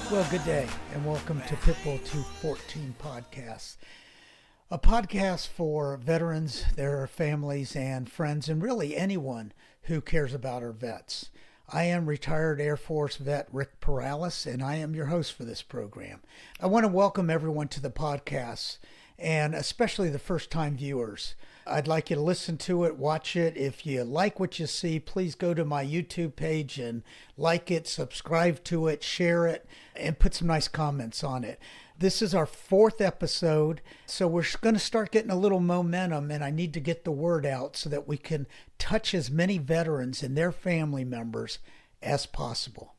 Well, good day, and welcome to Pitbull214 Podcast, a podcast for veterans, their families, and friends, and really anyone who cares about our vets. I am retired Air Force vet Rick Perales, and I am your host for this program. I want to welcome everyone to the podcast, and especially the first-time viewers. I'd like you to listen to it, watch it. If you like what you see, please go to my YouTube page and like it, subscribe to it, share it, and put some nice comments on it. This is our 4th episode, so we're going to start getting a little momentum, and I need to get the word out so that we can touch as many veterans and their family members as possible.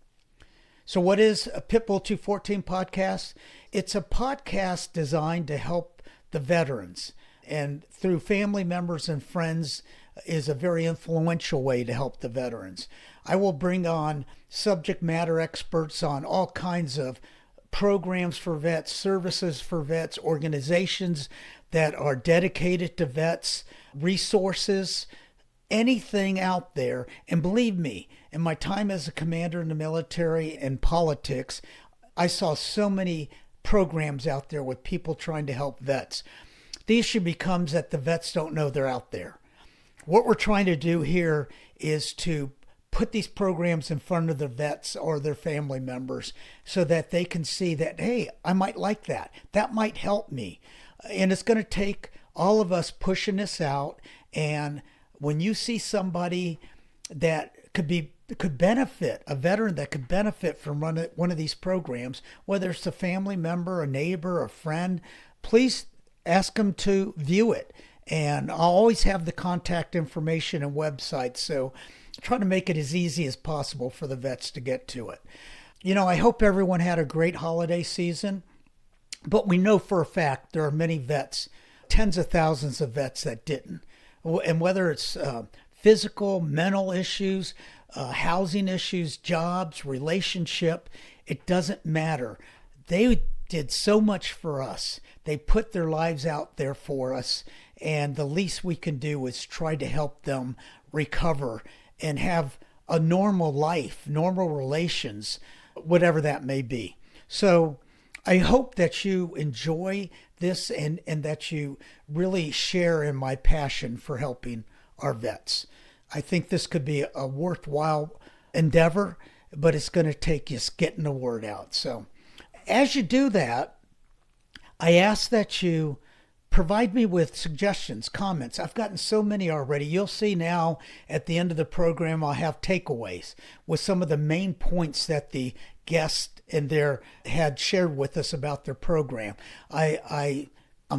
So what is a Pitbull214 Podcast? It's a podcast designed to help the veterans, and through family members and friends is a very influential way to help the veterans. I will bring on subject matter experts on all kinds of programs for vets, services for vets, organizations that are dedicated to vets, resources, anything out there. And believe me, in my time as a commander in the military and politics, I saw so many programs out there with people trying to help vets. The issue becomes that the vets don't know they're out there. What we're trying to do here is to put these programs in front of the vets or their family members so that they can see that, hey, I might like that. That might help me. And it's going to take all of us pushing this out. And when you see somebody that could benefit, a veteran that could benefit from one of these programs, whether it's a family member, a neighbor, a friend, please ask them to view it. And I'll always have the contact information and website, so try to make it as easy as possible for the vets to get to it. You know, I hope everyone had a great holiday season, but we know for a fact there are many vets, tens of thousands of vets that didn't. And whether it's physical, mental issues, housing issues, jobs, relationship, it doesn't matter. They did so much for us. They put their lives out there for us, and the least we can do is try to help them recover and have a normal life, normal relations, whatever that may be. So I hope that you enjoy this and that you really share in my passion for helping our vets. I think this could be a worthwhile endeavor, but it's going to take just getting the word out. So as you do that, I ask that you provide me with suggestions, comments. I've gotten so many already. You'll see now at the end of the program, I'll have takeaways with some of the main points that the guest and their had shared with us about their program. I'm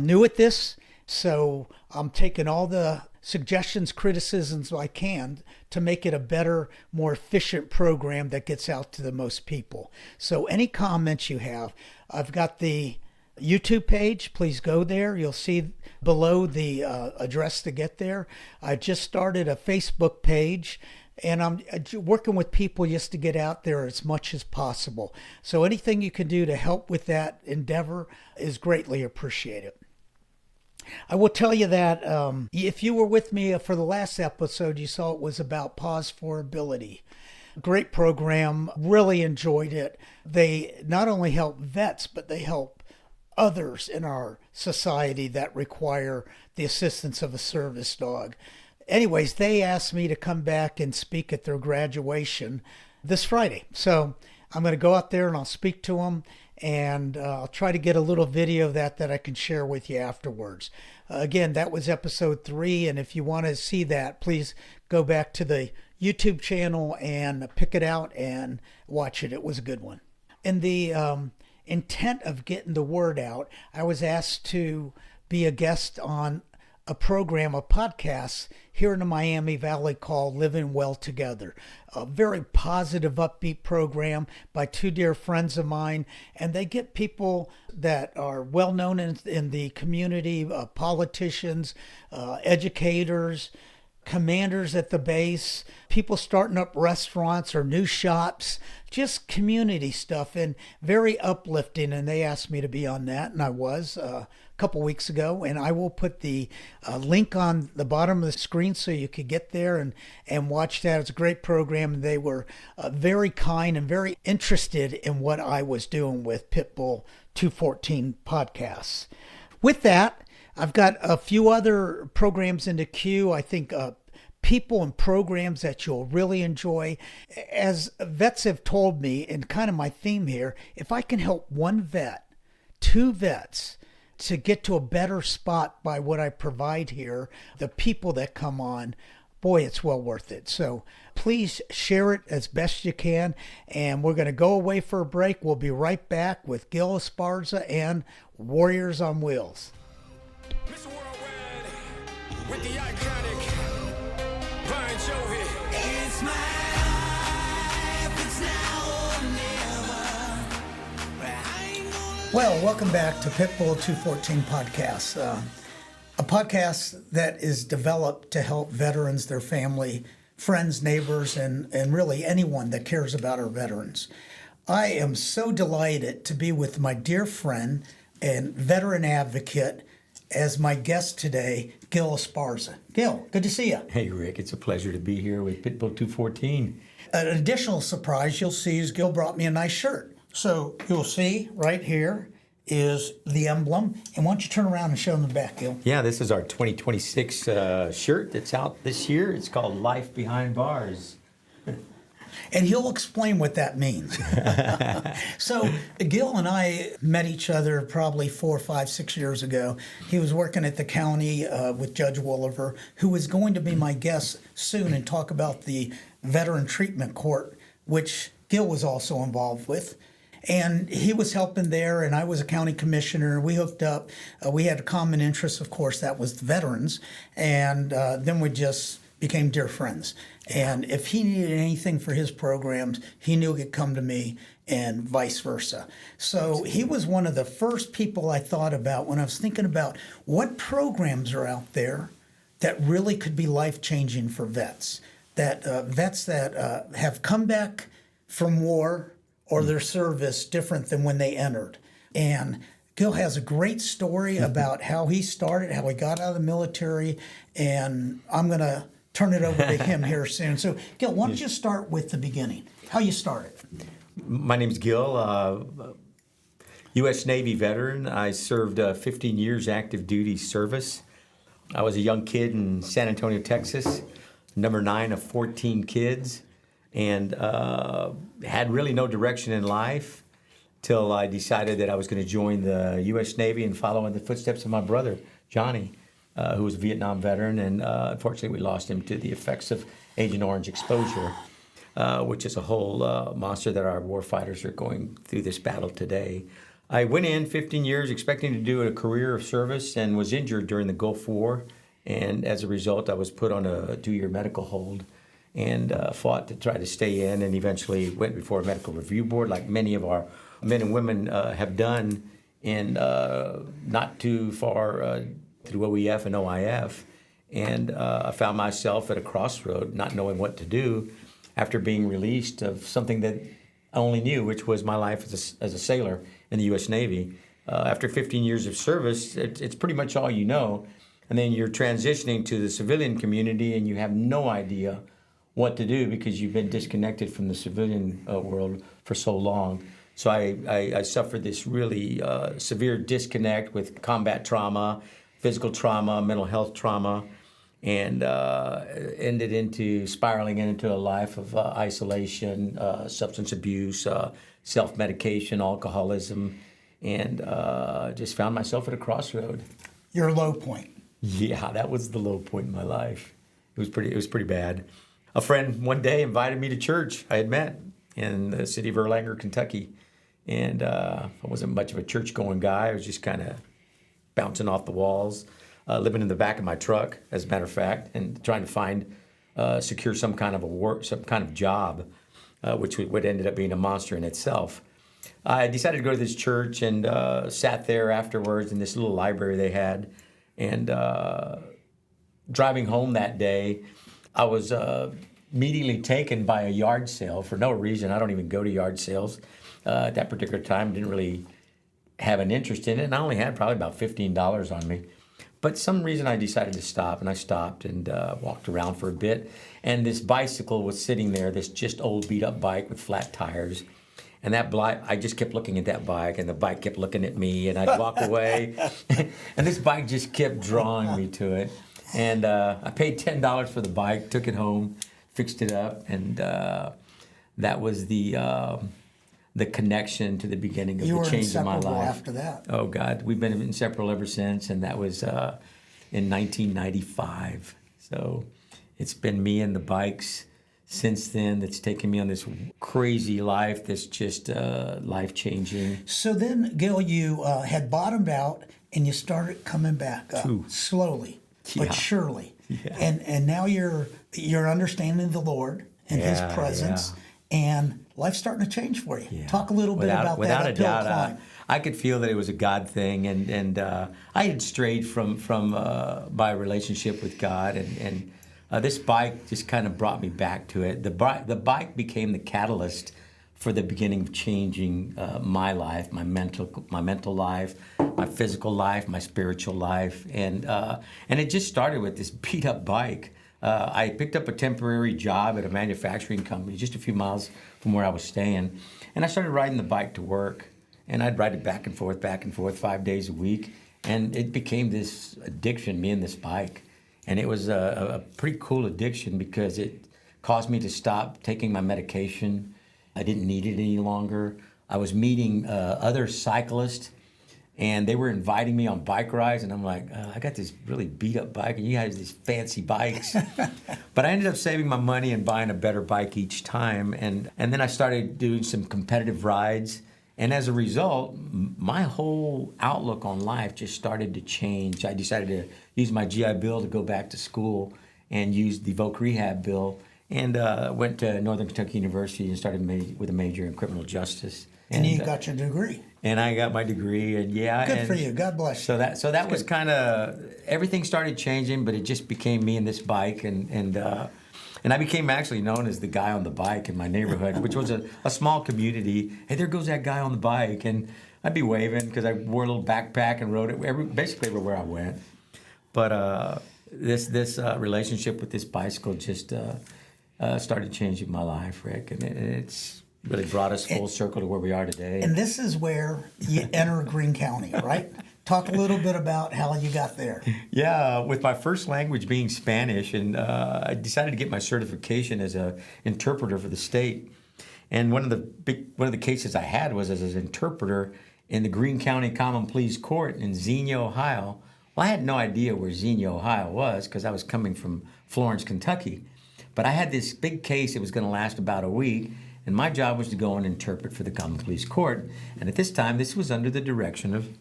new at this, so I'm taking all the suggestions, criticisms I can to make it a better, more efficient program that gets out to the most people. So any comments you have, I've got the YouTube page. Please go there. You'll see below the address to get there. I just started a Facebook page, and I'm working with people just to get out there as much as possible. So anything you can do to help with that endeavor is greatly appreciated. I will tell you that if you were with me for the last episode, you saw it was about Pause for Ability. Great program. Really enjoyed it. They not only help vets, but they help others in our society that require the assistance of a service dog. Anyways, they asked me to come back and speak at their graduation this Friday. So I'm going to go out there and I'll speak to them, and I'll try to get a little video of that I can share with you afterwards. Again, that was episode 3, and if you want to see that, please go back to the YouTube channel and pick it out and watch it. It was a good one. In the intent of getting the word out, I was asked to be a guest on a program, a podcast here in the Miami Valley called Living Well Together. A very positive, upbeat program by 2 dear friends of mine. And they get people that are well known in the community, politicians, educators, commanders at the base, people starting up restaurants or new shops, just community stuff, and very uplifting. And they asked me to be on that, and I was. couple weeks ago, and I will put the link on the bottom of the screen so you could get there and watch that. It's a great program. They were very kind and very interested in what I was doing with Pitbull214 Podcasts. With that, I've got a few other programs in the queue. I think people and programs that you'll really enjoy. As vets have told me, and kind of my theme here, if I can help one vet, two vets, to get to a better spot by what I provide here, the people that come on, boy, it's well worth it. So please share it as best you can. And we're going to go away for a break. We'll be right back with Gil Esparza and Warriors on Wheels. Mr. Worldwide, with the iconic Brian Jovi. It's my life, it's now or never. Well, welcome back to Pitbull214 Podcast, a podcast that is developed to help veterans, their family, friends, neighbors, and really anyone that cares about our veterans. I am so delighted to be with my dear friend and veteran advocate as my guest today, Gil Esparza. Gil, good to see you. Hey, Rick, it's a pleasure to be here with Pitbull214. An additional surprise you'll see is Gil brought me a nice shirt. So you'll see right here is the emblem. And why don't you turn around and show them the back, Gil? Yeah, this is our 2026 shirt that's out this year. It's called Life Behind Bars. And he'll explain what that means. So Gil and I met each other probably 4, 5, 6 years ago. He was working at the county with Judge Wolliver, who was going to be my guest soon and talk about the Veteran Treatment Court, which Gil was also involved with. And he was helping there, and I was a county commissioner. We hooked up. We had a common interest, of course, that was the veterans. And then we just became dear friends. And if he needed anything for his programs, he knew he could come to me and vice versa. So he was one of the first people I thought about when I was thinking about what programs are out there that really could be life-changing for vets, that vets that have come back from war or their service different than when they entered. And Gil has a great story about how he started, how he got out of the military, and I'm going to turn it over to him here soon. So, Gil, why don't you start with the beginning, how you started? My name's Gil, U.S. Navy veteran. I served 15 years active duty service. I was a young kid in San Antonio, Texas, number 9 of 14 kids, and had really no direction in life till I decided that I was going to join the U.S. Navy and follow in the footsteps of my brother, Johnny, who was a Vietnam veteran, and unfortunately we lost him to the effects of Agent Orange exposure, which is a whole monster that our warfighters are going through this battle today. I went in 15 years expecting to do a career of service and was injured during the Gulf War, and as a result I was put on a 2-year medical hold and fought to try to stay in, and eventually went before a medical review board like many of our men and women have done in not too far through OEF and OIF, and I found myself at a crossroad, not knowing what to do after being released of something that I only knew, which was my life as a sailor in the U.S. Navy. After 15 years of service, it's pretty much all you know, and then you're transitioning to the civilian community and you have no idea what to do because you've been disconnected from the civilian world for so long. So I suffered this really severe disconnect with combat trauma, physical trauma, mental health trauma, and ended into spiraling into a life of isolation, substance abuse, self-medication, alcoholism, and just found myself at a crossroad. Your low point. Yeah, that was the low point in my life. It was pretty bad. A friend one day invited me to church I had met in the city of Erlanger, Kentucky, and I wasn't much of a church-going guy. I was just kind of bouncing off the walls, living in the back of my truck, as a matter of fact, and trying to find, secure some kind of job, which would ended up being a monster in itself. I decided to go to this church and sat there afterwards in this little library they had. And driving home that day, I was immediately taken by a yard sale for no reason. I don't even go to yard sales at that particular time. Didn't really have an interest in it, and I only had probably about $15 on me. But some reason I decided to stop, and I stopped and walked around for a bit. And this bicycle was sitting there, this just old beat-up bike with flat tires. And I just kept looking at that bike, and the bike kept looking at me, and I'd walk away. And this bike just kept drawing me to it. And I paid $10 for the bike, took it home, fixed it up, and that was the connection to the beginning of the change in my life. You were inseparable after that. Oh, God. We've been inseparable ever since, and that was in 1995. So it's been me and the bikes since then that's taken me on this crazy life that's just life-changing. So then, Gil, you had bottomed out, and you started coming back up slowly, but surely. Yeah. And now you're understanding the Lord and His presence, and life's starting to change for you. Yeah. Talk a little bit about without that a doubt, climb. I could feel that it was a God thing, and I had strayed from my relationship with God, and this bike just kind of brought me back to it. The bike became the catalyst for the beginning of changing my life, my mental life, my physical life, my spiritual life, and it just started with this beat up bike. I picked up a temporary job at a manufacturing company just a few miles from where I was staying, and I started riding the bike to work, and I'd ride it back and forth 5 days a week, and it became this addiction, me and this bike. And it was a pretty cool addiction because it caused me to stop taking my medication. I didn't need it any longer. I was meeting other cyclists, and they were inviting me on bike rides, and I'm like, I got this really beat up bike, and you guys these fancy bikes. But I ended up saving my money and buying a better bike each time, and then I started doing some competitive rides. And as a result, my whole outlook on life just started to change. I decided to use my GI Bill to go back to school and use the Voc Rehab Bill, and went to Northern Kentucky University and started with a major in criminal justice. And you got your degree. And I got my degree, and Good for you. God bless you. So that was kind of, everything started changing, but it just became me and this bike, and I became actually known as the guy on the bike in my neighborhood, which was a small community. Hey, there goes that guy on the bike. And I'd be waving because I wore a little backpack and rode it basically everywhere I went. But this relationship with this bicycle just started changing my life, Rick. And it's really brought us full circle to where we are today. And this is where you enter Greene County, right? Talk a little bit about how you got there. Yeah, with my first language being Spanish, and I decided to get my certification as an interpreter for the state. And one of the cases I had was as an interpreter in the Greene County Common Pleas Court in Xenia, Ohio. Well, I had no idea where Xenia, Ohio was because I was coming from Florence, Kentucky. But I had this big case. It was going to last about a week, and my job was to go and interpret for the Common Pleas Court. And at this time, this was under the direction of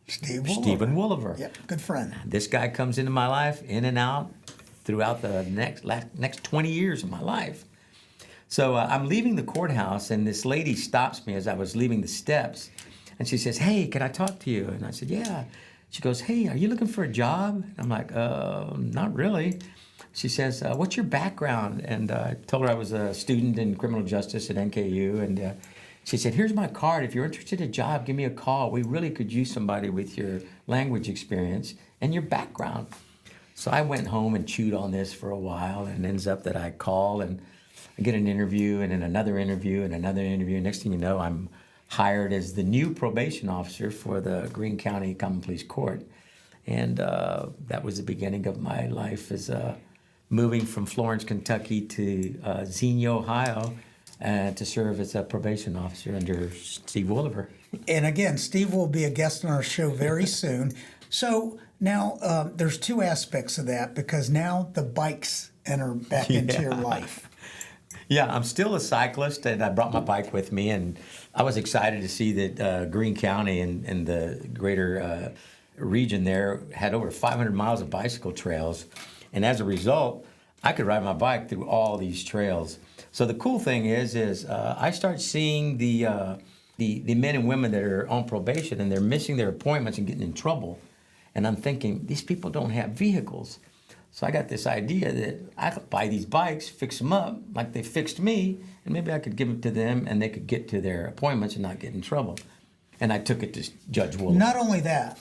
Stephen Wooliver. Yep, good friend. This guy comes into my life, in and out, throughout the next 20 years of my life. So I'm leaving the courthouse, and this lady stops me as I was leaving the steps, and she says, "Hey, can I talk to you?" And I said, "Yeah." She goes, "Hey, are you looking for a job?" And I'm like, "Not really." She says, "What's your background?" And I told her I was a student in criminal justice at NKU, and she said, "Here's my card. If you're interested in a job, give me a call. We really could use somebody with your language experience and your background." So I went home and chewed on this for a while, and it ends up that I call and I get an interview, and then another interview, and another interview. Next thing you know, I'm hired as the new probation officer for the Greene County Common Pleas Court. And that was the beginning of my life as moving from Florence, Kentucky to Xenia, Ohio, to serve as a probation officer under Steve Wooliver. And again, Steve will be a guest on our show very soon. So now there's two aspects of that, because now the bikes enter back into your life. Yeah, I'm still a cyclist, and I brought my bike with me, and I was excited to see that Greene County and the greater region there had over 500 miles of bicycle trails, and as a result, I could ride my bike through all these trails. So the cool thing is I start seeing the men and women that are on probation, and they're missing their appointments and getting in trouble, and I'm thinking, these people don't have vehicles. So I got this idea that I could buy these bikes, fix them up like they fixed me, and maybe I could give them to them and they could get to their appointments and not get in trouble. And I took it to Judge Wolf. Not only that,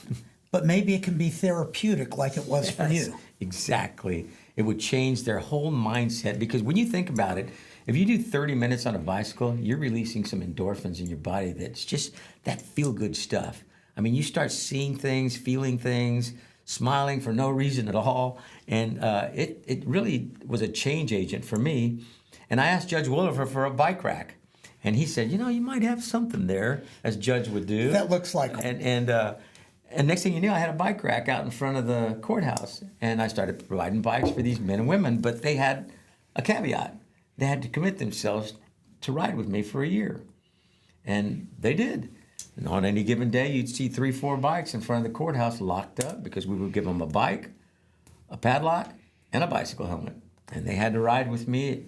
but maybe it can be therapeutic like it was for you. Exactly. It would change their whole mindset, because when you think about it, if you do 30 minutes on a bicycle, you're releasing some endorphins in your body that's just that feel-good stuff. I mean, you start seeing things, feeling things, smiling for no reason at all, and it really was a change agent for me. And I asked Judge Williver for a bike rack, and he said, you might have something there, as Judge would do. That looks like And next thing you knew, I had a bike rack out in front of the courthouse, and I started providing bikes for these men and women, but they had a caveat. They had to commit themselves to ride with me for a year. And they did. And on any given day, you'd see 3-4 bikes in front of the courthouse locked up, because we would give them a bike, a padlock, and a bicycle helmet. And they had to ride with me at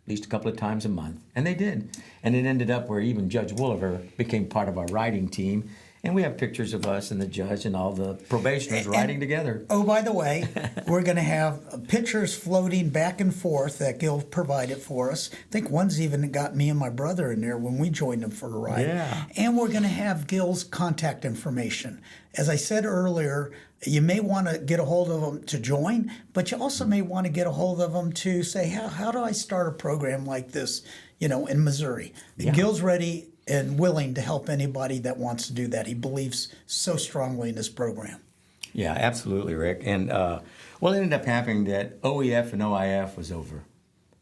least a couple of times a month. And they did. And it ended up where even Judge Wolliver became part of our riding team. And we have pictures of us and the judge and all the probationers riding together. Oh, by the way, we're going to have pictures floating back and forth that Gil provided for us. I think one's even got me and my brother in there when we joined him for a ride. Yeah. And we're going to have Gil's contact information. As I said earlier, you may want to get a hold of him to join, but you also may want to get a hold of him to say, how do I start a program like this, in Missouri? Yeah. Gil's ready and willing to help anybody that wants to do that. He believes so strongly in this program. Yeah, absolutely, Rick. And it ended up happening that OEF and OIF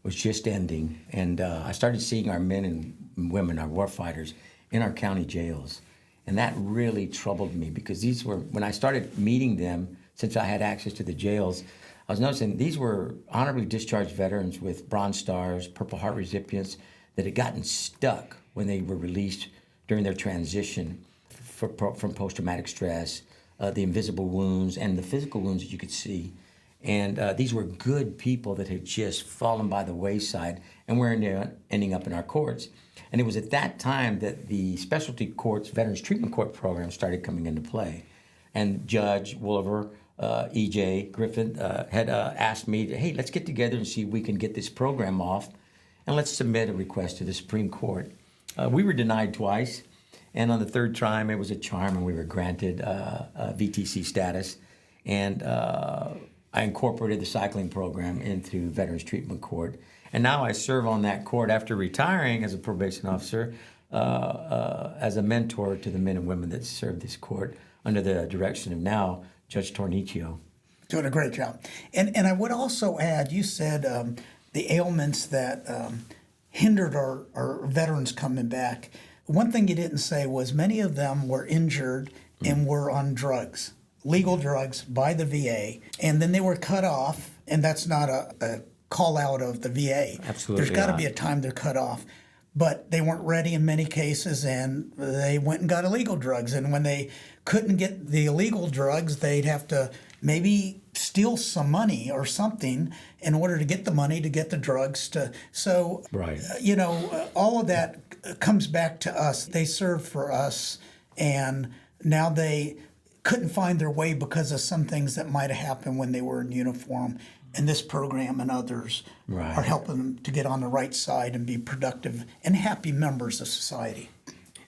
was just ending. And I started seeing our men and women, our warfighters, in our county jails. And that really troubled me, because when I started meeting them, since I had access to the jails, I was noticing these were honorably discharged veterans with Bronze Stars, Purple Heart recipients that had gotten stuck when they were released during their transition from post-traumatic stress, the invisible wounds and the physical wounds that you could see. And these were good people that had just fallen by the wayside and were ending up in our courts. And it was at that time that the specialty courts, Veterans Treatment Court program, started coming into play. And Judge Wolliver, E.J. Griffin had asked me, hey, let's get together and see if we can get this program off, and let's submit a request to the Supreme Court. We were denied twice, and on the third time it was a charm, and we were granted VTC status. And I incorporated the cycling program into Veterans Treatment Court. And now I serve on that court after retiring as a probation officer, as a mentor to the men and women that serve this court under the direction of now Judge Tornicio. Doing a great job. And I would also add, you said the ailments that hindered our veterans coming back. One thing you didn't say was many of them were injured and were on drugs, legal drugs by the VA, and then they were cut off, and that's not a call out of the VA. Absolutely. There's got to be a time they're cut off. But they weren't ready in many cases, and they went and got illegal drugs. And when they couldn't get the illegal drugs, they'd have to maybe steal some money or something in order to get the money to get the drugs. Right. All of that comes back to us. They served for us, and now they couldn't find their way because of some things that might have happened when they were in uniform. And this program and others are helping them to get on the right side and be productive and happy members of society.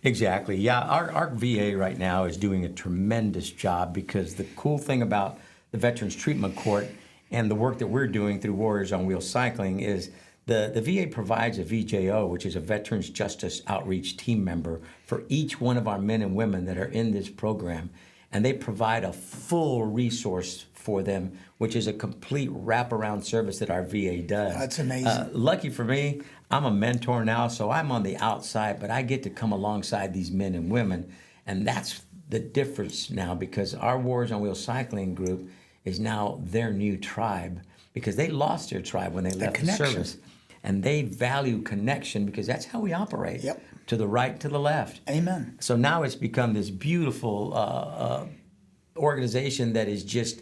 Exactly. Yeah, our VA right now is doing a tremendous job, because the cool thing about the Veterans Treatment Court and the work that we're doing through Warriors on Wheels Cycling is the VA provides a VJO, which is a Veterans Justice Outreach team member, for each one of our men and women that are in this program. And they provide a full resource for them, which is a complete wraparound service that our VA does. That's amazing. Lucky for me, I'm a mentor now, so I'm on the outside, but I get to come alongside these men and women, and that's the difference now, because our Warriors on Wheels Cycling group is now their new tribe, because they lost their tribe when they left the service, and they value connection, because that's how we operate. Yep. To the right, to the left. Amen. So now it's become this beautiful organization that is just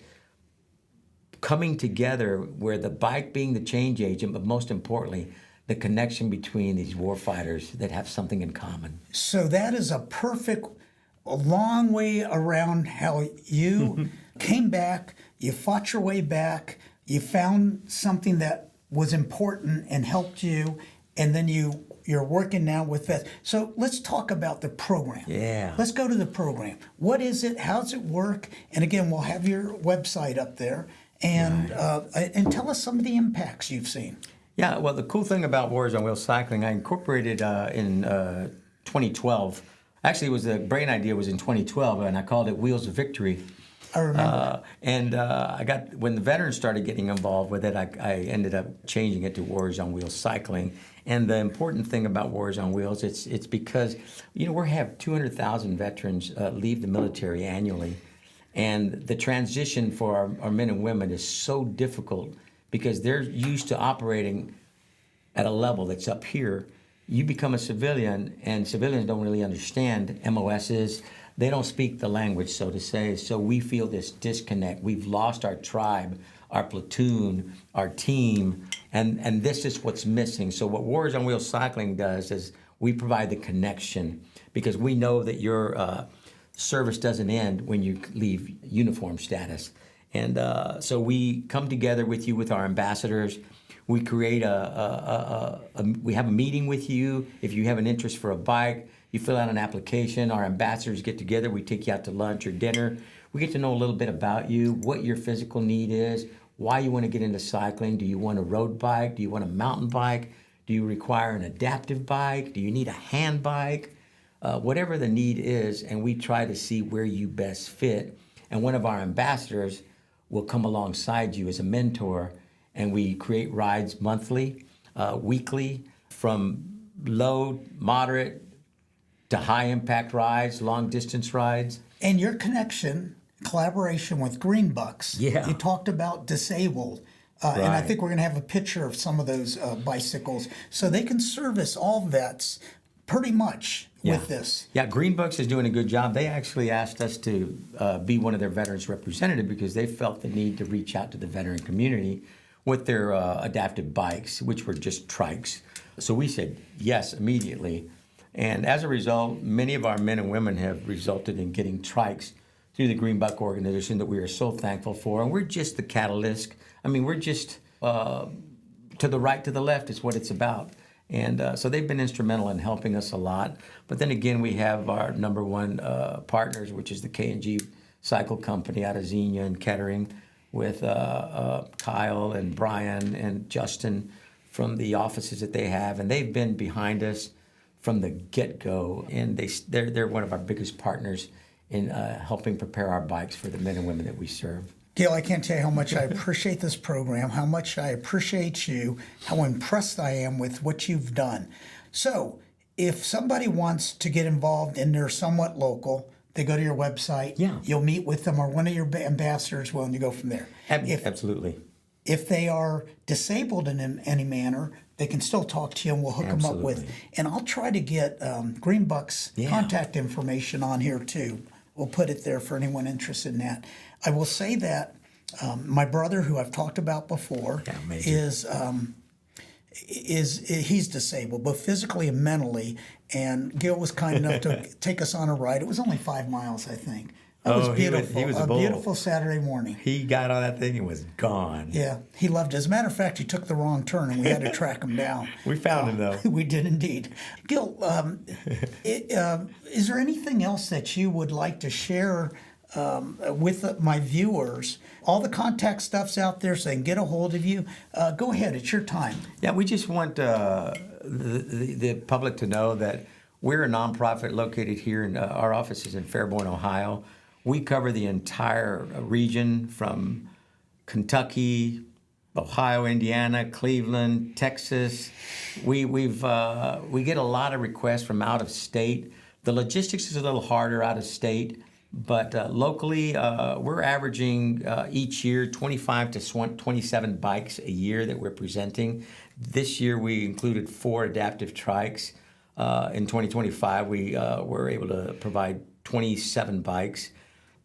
coming together, where the bike being the change agent, but most importantly, the connection between these warfighters that have something in common. So that is a long way around how you came back, you fought your way back, you found something that was important and helped you, and then you you're working now with vets. So let's talk about the program. Yeah. Let's go to the program. What is it? How does it work? And again, we'll have your website up there. And tell us some of the impacts you've seen. Yeah, well, the cool thing about Warriors on Wheels Cycling, I incorporated in 2012. Actually, it was the brain idea was in 2012, and I called it Wheels of Victory. I remember. When the veterans started getting involved with it, I ended up changing it to Warriors on Wheels Cycling. And the important thing about Warriors on Wheels, it's because, we have 200,000 veterans leave the military annually. And the transition for our men and women is so difficult because they're used to operating at a level that's up here. You become a civilian, and civilians don't really understand MOSs. They don't speak the language, so to say. So we feel this disconnect. We've lost our tribe, our platoon, our team, and this is what's missing. So what Warriors on Wheels Cycling does is we provide the connection because we know that your service doesn't end when you leave uniform status. And so we come together with you with our ambassadors. We create we have a meeting with you. If you have an interest for a bike, you fill out an application. Our ambassadors get together. We take you out to lunch or dinner. We get to know a little bit about you, what your physical need is, why you want to get into cycling. Do you want a road bike? Do you want a mountain bike? Do you require an adaptive bike? Do you need a hand bike? Whatever the need is, and we try to see where you best fit. And one of our ambassadors will come alongside you as a mentor, and we create rides monthly, weekly, from low, moderate, to high impact rides, long distance rides. And your collaboration with Green Bucks. Yeah. You talked about disabled. And I think we're going to have a picture of some of those bicycles. So they can service all vets pretty much with this. Yeah, Green Bucks is doing a good job. They actually asked us to be one of their veterans representative because they felt the need to reach out to the veteran community with their adaptive bikes, which were just trikes. So we said yes immediately. And as a result, many of our men and women have resulted in getting trikes through the Green Buck organization that we are so thankful for. And we're just the catalyst. I mean, we're just to the right, to the left is what it's about. And so they've been instrumental in helping us a lot. But then again, we have our number one partners, which is the K&G Cycle Company out of Xenia and Kettering, with Kyle and Brian and Justin from the offices that they have. And they've been behind us from the get-go. And they're one of our biggest partners in helping prepare our bikes for the men and women that we serve. Gil, I can't tell you how much I appreciate this program, how much I appreciate you, how impressed I am with what you've done. So, if somebody wants to get involved and they're somewhat local, they go to your website, you'll meet with them or one of your ambassadors will, and you go from there. Absolutely. If they are disabled in any manner, they can still talk to you and we'll hook them up with. And I'll try to get Green Buck's contact information on here too. We'll put it there for anyone interested in that. I will say that my brother, who I've talked about before, is he's disabled, both physically and mentally. And Gil was kind enough to take us on a ride. It was only 5 miles, I think. That was beautiful. He was a beautiful Saturday morning. He got on that thing and was gone. Yeah, he loved it. As a matter of fact, he took the wrong turn and we had to track him down. We found him, though. We did indeed. Gil, is there anything else that you would like to share with my viewers? All the contact stuff's out there so they can get a hold of you. Go ahead, it's your time. Yeah, we just want the public to know that we're a nonprofit located here, and our office is in Fairborn, Ohio. We cover the entire region from Kentucky, Ohio, Indiana, Cleveland, Texas. We get a lot of requests from out of state. The logistics is a little harder out of state, but locally we're averaging each year 25 to 27 bikes a year that we're presenting. This year we included 4 adaptive trikes. In 2025 we were able to provide 27 bikes.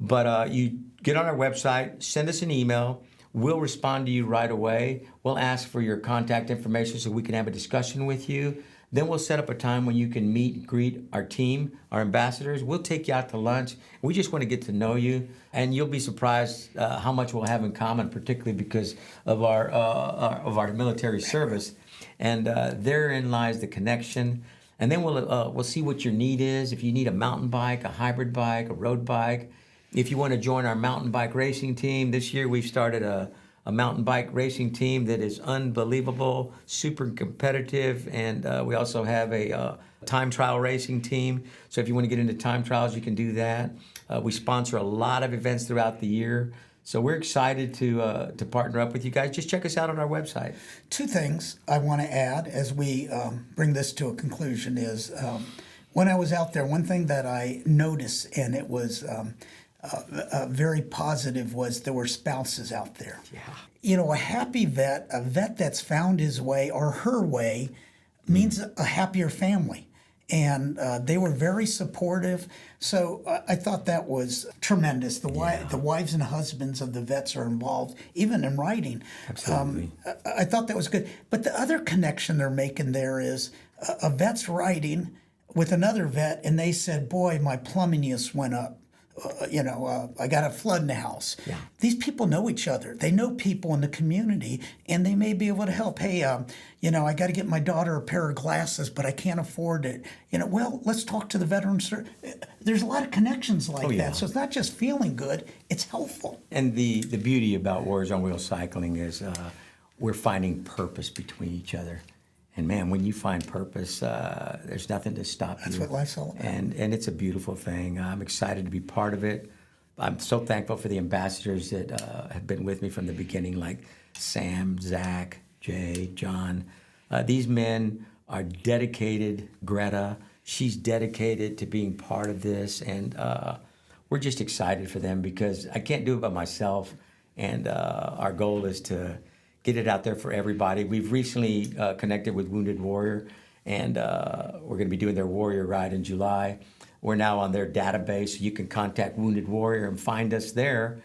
But you get on our website, send us an email. We'll respond to you right away. We'll ask for your contact information so we can have a discussion with you. Then we'll set up a time when you can meet and greet our team, our ambassadors. We'll take you out to lunch. We just want to get to know you, and you'll be surprised how much we'll have in common, particularly because of our military service. And therein lies the connection. And then we'll see what your need is. If you need a mountain bike, a hybrid bike, a road bike. If you want to join our mountain bike racing team, this year we've started a mountain bike racing team that is unbelievable, super competitive, and we also have a time trial racing team. So if you want to get into time trials, you can do that. We sponsor a lot of events throughout the year. So we're excited to partner up with you guys. Just check us out on our website. Two things I want to add as we bring this to a conclusion is when I was out there, one thing that I noticed, and it was very positive, was there were spouses out there. Yeah. You know, a happy vet, a vet that's found his way or her way, means a happier family. And they were very supportive. So I thought that was tremendous. The wives and husbands of the vets are involved, even in writing. Absolutely. I thought that was good. But the other connection they're making there is a vet's writing with another vet, and they said, boy, my plumbing use went up. I got a flood in the house. Yeah. These people know each other. They know people in the community, and they may be able to help. Hey, I got to get my daughter a pair of glasses, but I can't afford it. Well, let's talk to the veterans. There's a lot of connections like that. So it's not just feeling good, it's helpful. And the beauty about Warriors on Wheels cycling is we're finding purpose between each other. And man, when you find purpose, there's nothing to stop you. That's what life's all about. And it's a beautiful thing. I'm excited to be part of it. I'm so thankful for the ambassadors that have been with me from the beginning, like Sam, Zach, Jay, John. These men are dedicated. Greta, she's dedicated to being part of this. And we're just excited for them because I can't do it by myself. And our goal is to get it out there for everybody. We've recently connected with Wounded Warrior, and we're going to be doing their Warrior Ride in July. We're now on their database. You can contact Wounded Warrior and find us there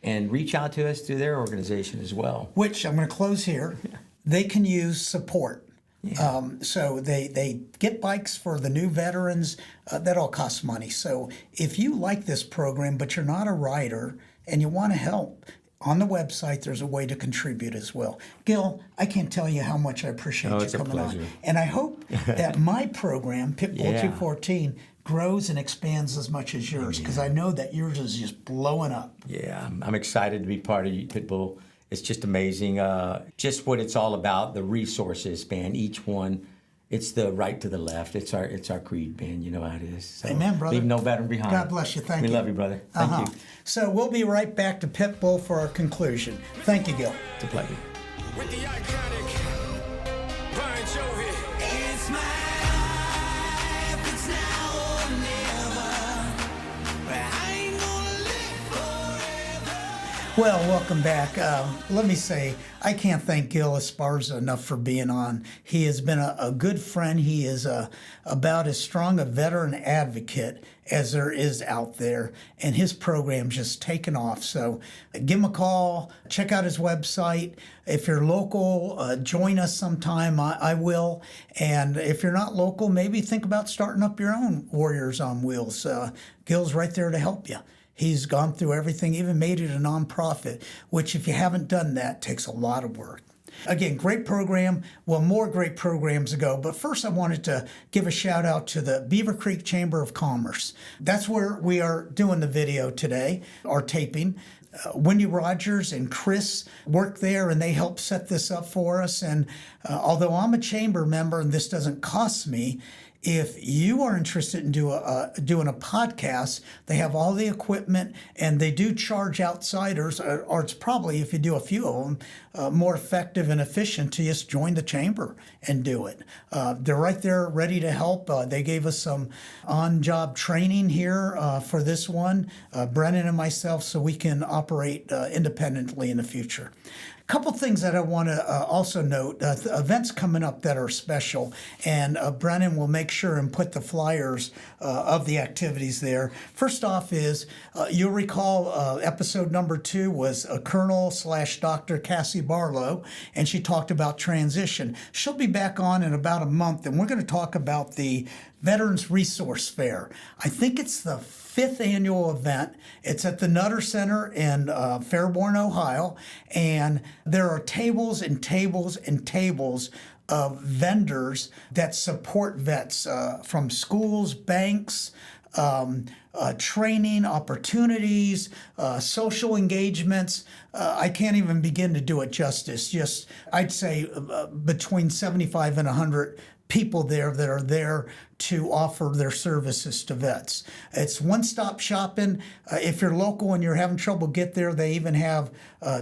and reach out to us through their organization as well. Which, I'm going to close here, they can use support. Yeah. So they get bikes for the new veterans. That all costs money. So if you like this program, but you're not a rider and you want to help, on the website, there's a way to contribute as well. Gil, I can't tell you how much I appreciate you coming on. And I hope that my program, Pitbull214, grows and expands as much as yours, because I know that yours is just blowing up. Yeah, I'm excited to be part of Pitbull. It's just amazing. Just what it's all about, the resources, man, each one. It's the right to the left. It's our creed, man. You know how it is. So, amen, brother. Leave no veteran behind. God bless you. Thank you. We love you, brother. Thank you. So we'll be right back to Pitbull for our conclusion. Thank you, Gil. It's a pleasure. With the iconic Brian Jovi. It's my life, it's now or never. But I ain't gonna live forever. Well, welcome back. Let me say, I can't thank Gil Esparza enough for being on. He has been a good friend. He is about as strong a veteran advocate as there is out there, and his program's just taken off. So give him a call, check out his website. If you're local, join us sometime. I will. And if you're not local, maybe think about starting up your own Warriors on Wheels. Gil's right there to help you. He's gone through everything, even made it a nonprofit, which if you haven't done that, takes a lot of work. Again, great program. Well, more great programs ago. But first, I wanted to give a shout out to the Beaver Creek Chamber of Commerce. That's where we are doing the video today, our taping. Wendy Rogers and Chris work there, and they help set this up for us. And although I'm a chamber member and this doesn't cost me, if you are interested in doing a podcast, they have all the equipment, and they do charge outsiders, or it's probably, if you do a few of them, more effective and efficient to just join the chamber and do it. They're right there ready to help. They gave us some on-job training here for this one, Brennan and myself, so we can operate independently in the future. couple things that I want to also note, events coming up that are special, and Brennan will make sure and put the flyers of the activities there. First off is, you'll recall episode number 2 was Colonel/Dr. Cassie Barlow, and she talked about transition. She'll be back on in about a month, and we're going to talk about the Veterans Resource Fair. I think it's the 5th annual event. It's at the Nutter Center in Fairborn, Ohio, and there are tables and tables and tables of vendors that support vets from schools, banks, training opportunities, social engagements. I can't even begin to do it justice. Just, I'd say between 75 and 100 people there that are there to offer their services to vets. It's one-stop shopping. If you're local and you're having trouble get there, they even have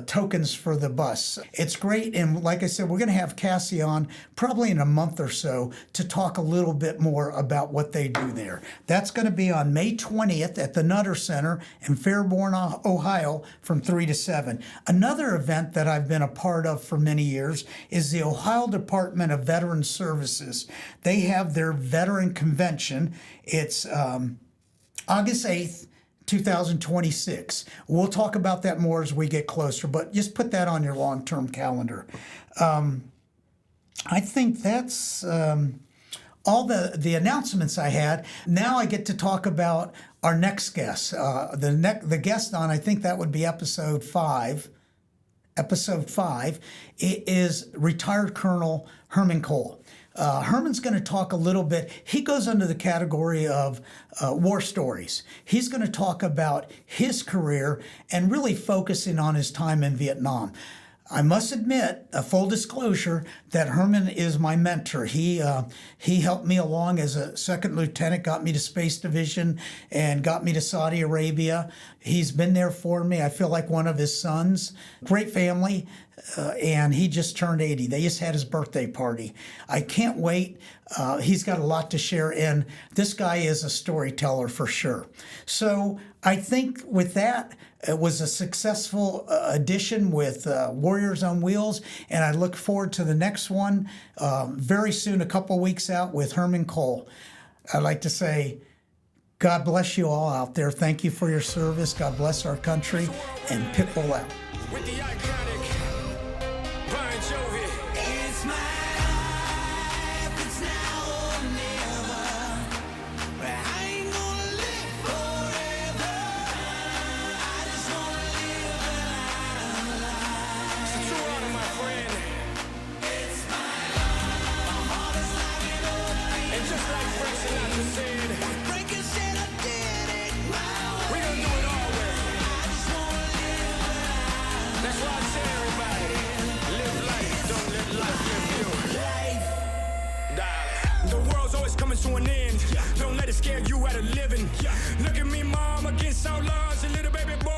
tokens for the bus. It's great, and like I said, we're going to have Cassie on probably in a month or so to talk a little bit more about what they do there. That's going to be on May 20th at the Nutter Center in Fairborn, Ohio from 3 to 7. Another event that I've been a part of for many years is the Ohio Department of Veterans Services. They have their veteran convention. It's August 8th, 2026. We'll talk about that more as we get closer, but just put that on your long-term calendar. I think that's all the announcements I had. Now I get to talk about our next guest. The guest on, I think that would be episode 5. Episode 5 is retired Colonel Herman Cole. Herman's going to talk a little bit. He goes under the category of war stories. He's going to talk about his career and really focusing on his time in Vietnam. I must admit, a full disclosure, that Herman is my mentor. He helped me along as a second lieutenant, got me to Space Division, and got me to Saudi Arabia. He's been there for me. I feel like one of his sons. Great family, and he just turned 80. They just had his birthday party. I can't wait. He's got a lot to share, and this guy is a storyteller for sure. So I think with that, it was a successful edition with Warriors on Wheels, and I look forward to the next one very soon, a couple weeks out with Herman Cole. I'd like to say, God bless you all out there. Thank you for your service. God bless our country, and Pitbull out. With the iconic Brian Jovi. It's my life, it's now or never. But I ain't gonna live forever. I just wanna live a life. It's a true honor, my friend. It's my life. My heart is like an open. And just like Frank Sinatra said, Frank said I did it my way. We gonna do it all way. I just wanna live a life. That's why I tell everybody, live life, don't let life live you. Life, darling. The world's always coming to an end. Don't let it scare you out of living. Look at me, mom, against all odds, a little baby boy.